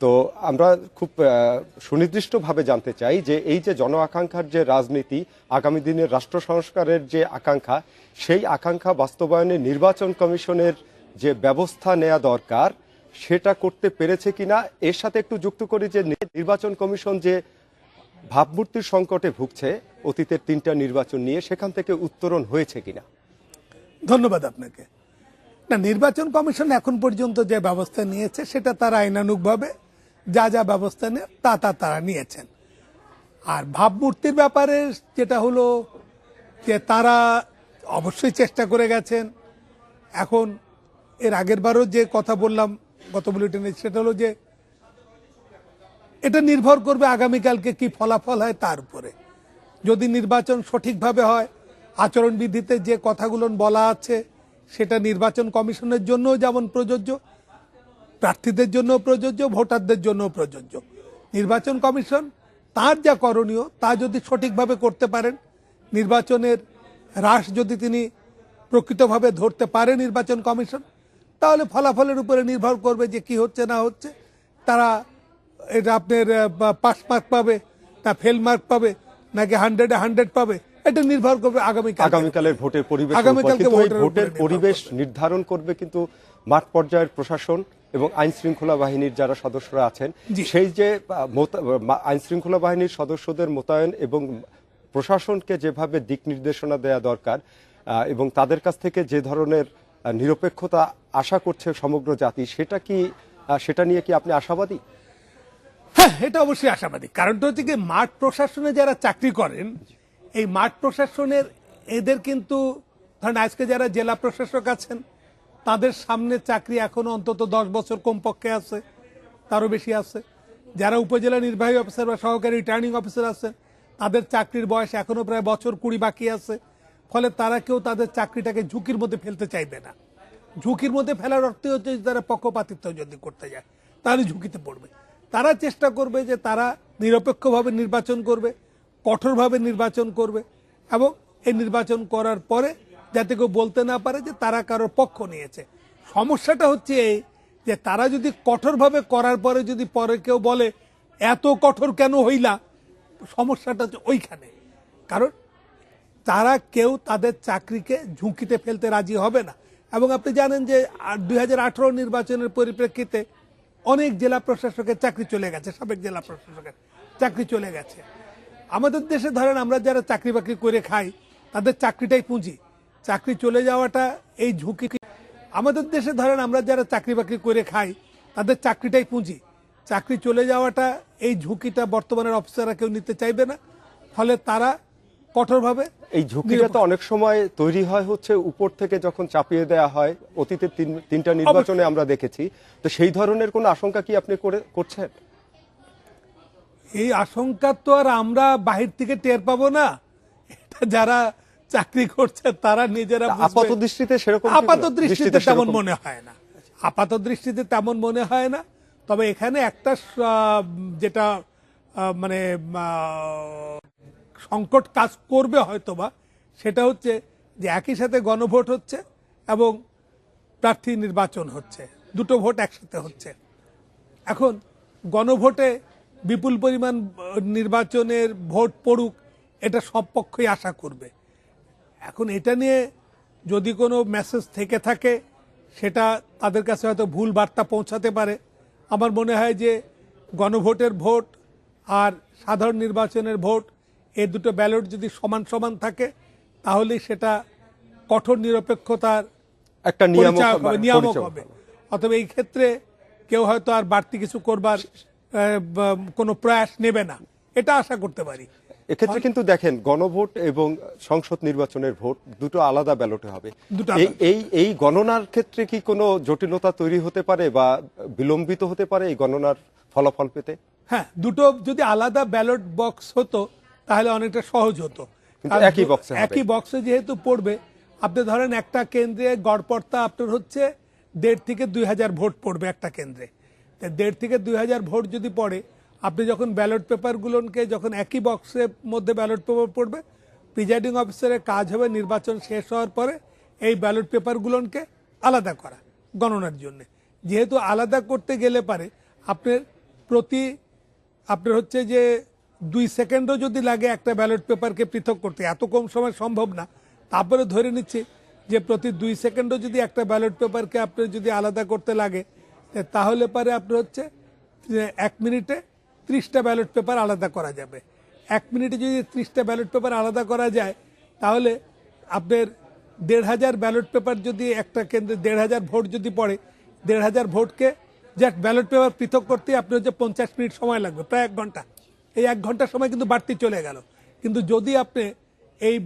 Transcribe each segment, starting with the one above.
তো আমরা খুব সুনির্দিষ্টভাবে জানতে চাই যে এই যে জন আকাঙ্ক্ষার যে রাজনীতি, আগামী দিনের রাষ্ট্র সংস্কারের যে আকাঙ্ক্ষা, সেই আকাঙ্ক্ষা বাস্তবায়নে নির্বাচন কমিশনের যে ব্যবস্থা নেওয়া দরকার সেটা করতে পেরেছে কিনা, এর সাথে একটু যুক্ত করি যে নির্বাচন কমিশন যে ভাবমূর্তির সংকটে ভুগছে অতীতের 3টা নির্বাচন নিয়ে, সেখান থেকে উত্তরণ হয়েছে কিনা। ধন্যবাদ আপনাকে। না, নির্বাচন কমিশন এখন পর্যন্ত যে ব্যবস্থা নিয়েছে সেটা তারা আইনানুগভাবে যা যা ব্যবস্থা নেয় তারা নিয়েছেন। আর ভাবমূর্তির ব্যাপারে যেটা হলো যে তারা অবশ্যই চেষ্টা করে গেছেন। এখন এর আগের বারও যে কথা বললাম গত বুলেটিনে, সেটা হলো যে এটা নির্ভর করবে আগামীকালকে কি ফলাফল হয় তার উপরে। যদি নির্বাচন সঠিকভাবে হয়, আচরণবিধিতে যে কথাগুলো বলা আছে সেটা নির্বাচন কমিশনের জন্য যেমন প্রযোজ্য, প্রার্থীদের জন্য প্রযোজ্য, ভোটারদের জন্য প্রযোজ্য। নির্বাচন কমিশন তার যা করণীয় তা যদি সঠিকভাবে করতে পারেন, নির্বাচনের হ্রাস যদি তিনি প্রকৃতভাবে ধরতে পারে নির্বাচন কমিশন, তাহলে ফলাফলের উপরে নির্ভর করবে যে কি হচ্ছে না হচ্ছে। তারা এটা আপনার পাস মার্ক পাবে না ফেল মার্ক পাবে নাকি 100-এ 100 পাবে, এটা নির্ভর করবে আগামীকালের ভোটের পরিবেশ। ভোটের পরিবেশ নির্ধারণ করবে কিন্তু মাঠ পর্যায়ের প্রশাসন এবং আইন শৃঙ্খলা বাহিনীর যারা সদস্যরা আছেন, সেই যে আইন শৃঙ্খলা বাহিনীর সদস্যদের মোতায়েন এবং প্রশাসনকে যেভাবে দিক নির্দেশনা দেওয়া দরকার এবং তাদের কাছ থেকে যে ধরনের নিরপেক্ষতা আশা করছে সমগ্র জাতি, সেটা নিয়ে কি আপনি আশাবাদী? হ্যাঁ, এটা অবশ্যই আশাবাদী। কারণটা হচ্ছে কি, মাঠ প্রশাসনে যারা চাকরি করেন, এই মাঠ প্রশাসনের এদের কিন্তু ধরেন আজকে যারা জেলা প্রশাসক আছেন তাদের সামনে চাকরি এখনো অন্তত 10 বছর কমপক্ষে আছে, তারও বেশি আছে। যারা উপজেলা নির্বাহী অফিসার বা সহকারী রিটার্নিং অফিসার আছেন তাদের চাকরির বয়স এখনো প্রায় বছর 20 বাকি আছে। ফলে তারা কেউ তাদের চাকরিটাকে ঝুঁকির মধ্যে ফেলতে চাইবে না। ঝুঁকির মধ্যে ফেলার অর্থ হচ্ছে তারা পক্ষপাতিত্ব যদি করতে যায় তাহলে ঝুঁকিতে পড়বে। তারা চেষ্টা করবে যে তারা নিরপেক্ষভাবে নির্বাচন করবে, কঠোরভাবে নির্বাচন করবে, এবং এই নির্বাচন করার পরে যাতে কেউ বলতে না পারে যে তারা কারোর পক্ষ নিয়েছে। সমস্যাটা হচ্ছে এই যে তারা যদি কঠোরভাবে করার পরে যদি পরে কেউ বলে এত কঠোর কেন হইলা, সমস্যাটা হচ্ছে ওইখানে। কারণ তারা কেউ তাদের চাকরিকে ঝুঁকিতে ফেলতে রাজি হবে না। এবং আপনি জানেন যে 2018 নির্বাচনের পরিপ্রেক্ষিতে অনেক জেলা প্রশাসকের চাকরি চলে গেছে, সাবেক জেলা প্রশাসকের চাকরি চলে গেছে। আমাদের দেশে ধরেন আমরা যারা চাকরি বাকরি করে খাই তাদের চাকরিটাই পুঁজি, চাকরি চলে যাওয়াটা এই ঝুঁকি। আমাদের দেশে ধরেন আমরা যারা চাকরি বাকরি করে খাই তাদের চাকরিটাই পুঁজি, চাকরি চলে যাওয়াটা এই ঝুঁকিটা বর্তমানের অফিসাররা কেউ নিতে চাইবে না। ফলে তারা কঠোরভাবে, এই ঝুঁকিটা তো অনেক সময় তৈরি হয় হচ্ছে উপর থেকে যখন চাপিয়ে দেওয়া হয়, অতীতের 3টা নির্বাচনে আমরা দেখেছি। তো সেই ধরনের কোন আশঙ্কা কি আপনি করছেন? এই আশঙ্কা তো আর আমরা বাহির থেকে টের পাবো না, এটা যারা চাকরি করছে তারা নিজেরা আপাত দৃষ্টিতে সেরকম তেমন মনে হয় না। আপাত দৃষ্টিতে তেমন মনে হয় না। তবে এখানে একটা যেটা মানে সংকট কাজ করবে হয়তোবা, সেটা হচ্ছে যে একই সাথে গণভোট হচ্ছে এবং প্রার্থী নির্বাচন হচ্ছে, দুটো ভোট একসাথে হচ্ছে। এখন গণভোটে বিপুল পরিমাণ নির্বাচনের ভোট পড়ুক, এটা সব পক্ষই আশা করবে। এখন এটা নিয়ে যদি কোনো মেসেজ থেকে থাকে সেটা তাদের কাছে হয়তো ভুল বার্তা পৌঁছাতে পারে। আমার মনে হয় যে গণভোটের ভোট আর সাধারণ নির্বাচনের ভোট, এই দুটো ব্যালট যদি সমান সমান থাকে তাহলে সেটা কঠোর নিরপেক্ষতার একটা নিয়ামক হবে। অথবা এই ক্ষেত্রে কেউ হয়তো আর বাড়তি কিছু করবার কোনো প্রয়াস নেবে না, এটা আশা করতে পারি। এক্ষেত্রে কিন্তু দেখেন, গণভোট এবং সংসদ নির্বাচনের ভোট দুটো আলাদা ব্যালটে হবে। এই গণনার ক্ষেত্রে কি কোনো জটিলতা তৈরি হতে পারে বা বিলম্বিত হতে পারে এই গণনার ফলাফল পেতে? হ্যাঁ, দুটো যদি আলাদা ব্যালট বক্স হতো তাহলে অনেকটা সহজ হতো। একই বক্সে যেহেতু পড়বে, আপনি ধরেন একটা কেন্দ্রে গড়পড়তা আপনার হচ্ছে 1,500 থেকে 2,000 ভোট পড়বে একটা কেন্দ্রে। 1,500 থেকে 2,000 ভোট যদি পড়ে, আপনি যখন ব্যালট পেপারগুলোকে যখন একই বক্সের মধ্যে ব্যালট পেপার পড়বে, প্রিজাইডিং অফিসারের কাজ হবে নির্বাচন শেষ হওয়ার পরে এই ব্যালট পেপারগুলোকে আলাদা করা গণনার জন্য। যেহেতু আলাদা করতে গেলে পারে আপনার প্রতি আপনার হচ্ছে যে 2 সেকেন্ডও যদি লাগে একটা ব্যালট পেপারকে পৃথক করতে, এত কম সময় সম্ভব না, তারপরে ধরে নিচ্ছি যে প্রতি 2 সেকেন্ডও যদি একটা ব্যালট পেপারকে আপনার যদি আলাদা করতে লাগে, তাহলে পারে আপনার হচ্ছে 1 মিনিটে 30টা ব্যালট পেপার আলাদা করা যাবে। 1 মিনিটে যদি 30টা ব্যালট পেপার আলাদা করা যায়, তাহলে আপনার 1,500 ব্যালট পেপার যদি একটা কেন্দ্রে 1,500 ভোট যদি পড়ে, 1,500 ভোটকে যে ব্যালট পেপার পৃথক করতে আপনার হচ্ছে 50 মিনিট সময় লাগবে, প্রায় 1 ঘন্টা। এই 1 ঘন্টার সময় কিন্তু বাড়তি চলে গেল। কিন্তু যদি আপনি এই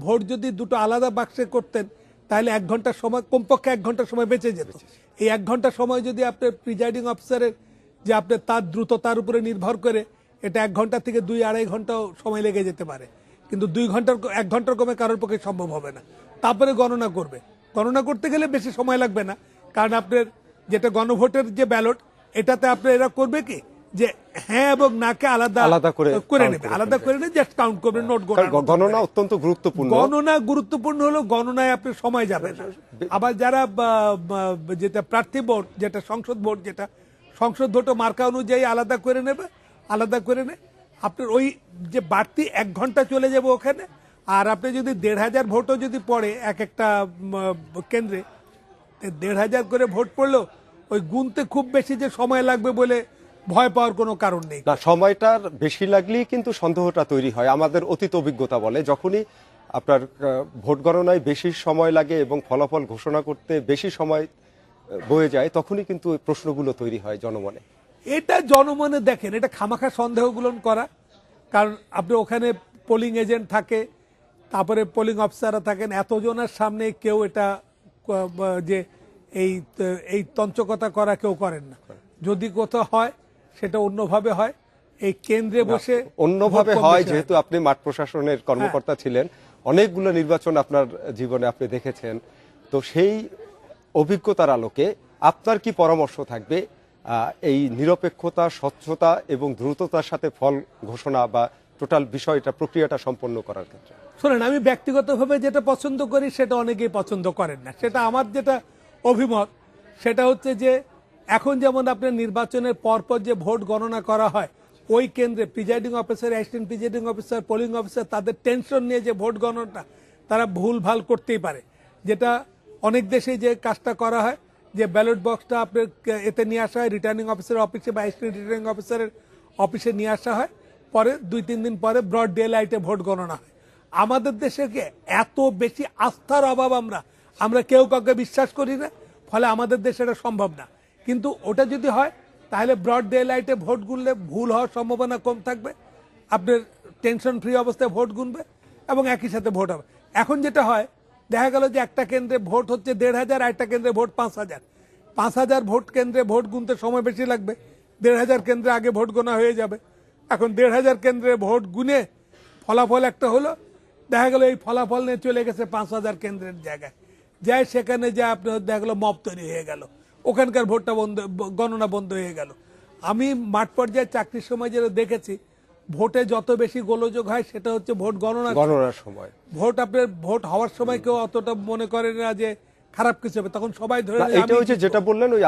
ভোট যদি দুটো আলাদা বাক্সে করতেন, তাহলে 1 ঘন্টার সময়, কমপক্ষে 1 ঘন্টার সময় বেঁচে যেত। এই 1 ঘন্টার সময় যদি আপনার প্রিজাইডিং অফিসারের যে আপনার তার দ্রুততার উপরে নির্ভর করে, এটা 1 ঘন্টা থেকে 2-2.5 ঘন্টাও সময় লেগে যেতে পারে। কিন্তু 1 ঘন্টার কমে কারোর পক্ষে সম্ভব হবে না। তারপরে গণনা করবে, গণনা করতে গেলে বেশি সময় লাগবে না, কারণ আপনার যেটা গণভোটের যে ব্যালট, এটাতে আপনার এরা করবে কি যে হ্যাঁ এবং নাকে আলাদা করে নেবে, আলাদা করে নেবে, জাস্ট কাউন্ট করবে, নোট গণনা অত্যন্ত গুরুত্বপূর্ণ। গণনা গুরুত্বপূর্ণ হলো, গণনায় আপনার সময় যাবে না। আবার যারা যেটা প্রার্থী ভোট, যেটা সংসদ ভোট, যেটা সংসদ ভোট মার্কা অনুযায়ী আলাদা করে নেবে, আলাদা করে নে আপনার ওই যে বাড়তি 1 ঘন্টা চলে যাবে ওখানে। আর আপনি যদি 1,500 ভোটও যদি পড়ে এক একটা কেন্দ্রে, 1,500 করে ভোট পড়লেও ওই গুনতে খুব বেশি যে সময় লাগবে বলে ভয় পাওয়ার কোনো কারণ নেই। না, সময়টার বেশি লাগলেই কিন্তু সন্দেহটা তৈরি হয়। আমাদের অতীত অভিজ্ঞতা বলে, যখনই আপনার ভোট গণনায় বেশি সময় লাগে এবং ফলাফল ঘোষণা করতে বেশি সময় বয়ে যায়, তখনই কিন্তু ওই প্রশ্নগুলো তৈরি হয় জনমনে। এটা জনমনে দেখেন, এটা খামাখা সন্দেহগুলো করা, কারণ আপনি ওখানে পোলিং এজেন্ট থাকে, তারপরে পোলিং অফিসাররা থাকেন, এতজনের সামনে কেউ এটা যে এই তঞ্চকতা করা কেউ করেন না। যদি কোথাও হয় সেটা অন্যভাবে হয়, এই কেন্দ্রে বসে অন্যভাবে হয়। যেহেতু আপনি মাঠ প্রশাসনের কর্মকর্তা ছিলেন, অনেকগুলো নির্বাচন আপনার জীবনে আপনি দেখেছেন, তো সেই অভিজ্ঞতার আলোকে আপনার কি পরামর্শ থাকবে এই নিরপেক্ষতা, স্বচ্ছতা এবং দ্রুততার সাথে ফল ঘোষণা বা টোটাল বিষয়টা, প্রক্রিয়াটা সম্পন্ন করার ক্ষেত্রে? শোনেন, আমি ব্যক্তিগতভাবে যেটা পছন্দ করি সেটা অনেকেই পছন্দ করেন না। সেটা আমার যেটা অভিমত, সেটা হচ্ছে যে এখন যেমন আপনার নির্বাচনের পরপর যে ভোট গণনা করা হয়, ওই কেন্দ্রে presiding officer, assistant presiding officer, polling officer, তাদের টেনশন নিয়ে যে ভোট গণনাটা তারা ভুল ভাল করতেই পারে। যেটা অনেক দেশে যে কাজটা করা হয়, যে ব্যালট বক্সটা আপনার এতে নিয়ে আসা হয়, রিটার্নিং অফিসারের অফিসে বা অ্যাসিস্ট্যান্ট রিটার্নিং অফিসারের অফিসে নিয়ে আসা হয়, পরে 2-3 দিন পরে ব্রড ডে লাইটে ভোট গণনা হয়। আমাদের দেশে এত বেশি আস্থার অভাব, আমরা কেউ কাউকে বিশ্বাস করি না, ফলে আমাদের দেশে এটা সম্ভব না। কিন্তু ওটা যদি হয়, তাহলে ব্রড ডে লাইটে ভোট গুনলে ভুল হওয়ার সম্ভাবনা কম থাকবে, আপনার টেনশন ফ্রি অবস্থায় ভোট গুনবে এবং একই সাথে ভোট হবে। এখন যেটা হয়, দেখা গেল যে একটা কেন্দ্রে ভোট হচ্ছে 1,500, আর একটা কেন্দ্রে ভোট 5,000। 5,000 ভোট কেন্দ্রে ভোট গুনতে সময় বেশি লাগবে, 1,500 কেন্দ্রে আগে ভোট গোনা হয়ে যাবে। এখন 1,500 কেন্দ্রে ভোট গুনে ফলাফল একটা হলো, দেখা গেল এই ফলাফল নিয়ে চলে গেছে 5,000 কেন্দ্রের জায়গায়, যায় সেখানে যা আপনার দেখা গেল মব তৈরি হয়ে গেল, ওখানকার ভোটটা বন্ধ, গণনা বন্ধ হয়ে গেল। আমি মাঠ পর্যায়ে চাকরির সময় যেটা দেখেছি, ভোটে যত বেশি গোলযোগ হয় সেটা হচ্ছে ভোট গণনার সময়। ভোট আপনার ভোট হওয়ার সময় কেউ অতটা মনে করে না যে খারাপ কিছু হবে, তখন সবাই ধরে এটা হচ্ছে যেটা বললেন, ওই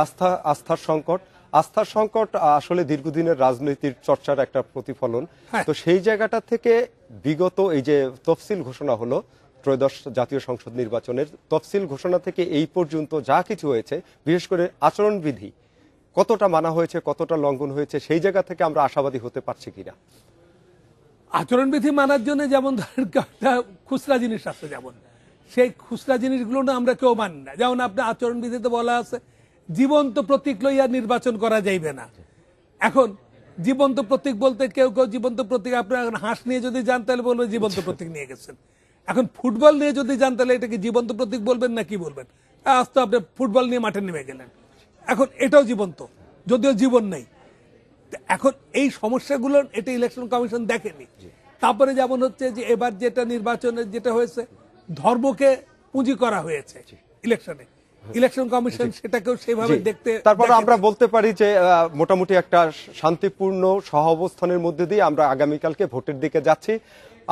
আস্থার সংকট। আস্থার সংকট আসলে দীর্ঘদিনের রাজনীতির চর্চার একটা প্রতিফলন। তো সেই জায়গাটা থেকে বিগত এই যে তফসিল ঘোষণা হলো, ত্রয়োদশ জাতীয় সংসদ নির্বাচনের তফসিল ঘোষণা থেকে এই পর্যন্ত যা কিছু হয়েছে, বিশেষ করে আচরণবিধি কতটা মানা হয়েছে, কতটা লঙ্ঘন হয়েছে, সেই জায়গা থেকে আমরা আশাবাদী হতে পারছি কিনা? আচরণবিধি মানার জন্য যেমন ধরেন একটা খুচরা জিনিস আছে, যেমন সেই খুচরা জিনিসগুলো না আমরা কেউ মানি না। যেমন আপনার আচরণবিধিতে বলা আছে জীবন্ত প্রতীক লইয়া নির্বাচন করা যাইবে না। এখন জীবন্ত প্রতীক বলতে কেউ জীবন্ত প্রতীক, আপনার হাঁস নিয়ে যদি যান তাহলে বলবেন জীবন্ত প্রতীক নিয়ে গেছেন। এখন ফুটবল নিয়ে যদি যান তাহলে এটাকে জীবন্ত প্রতীক বলবেন না কি বলবেন? আজ তো আপনি ফুটবল নিয়ে মাঠে নেমে গেলেন, এখন এটাও জীবন্ত, যদিও জীবন নেই। এখন এই সমস্যাগুলো এটা ইলেকশন কমিশন দেখেনি। তারপরে যেমন হচ্ছে যে এবার যেটা নির্বাচনের যেটা হয়েছে, ধর্মকে পুঁজি করা হয়েছে ইলেকশনে, ইলেকশন কমিশন সেটাকেও সেভাবে দেখতে। তারপর আমরা বলতে পারি যে মোটামুটি একটা শান্তিপূর্ণ সহাবস্থানের মধ্যে দিয়ে আমরা আগামীকালকে ভোটের দিকে যাচ্ছি।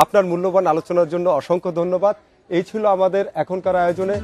আপনার মূল্যবান আলোচনার জন্য অসংখ্য ধন্যবাদ। এই ছিল আমাদের এখনকার আয়োজনে।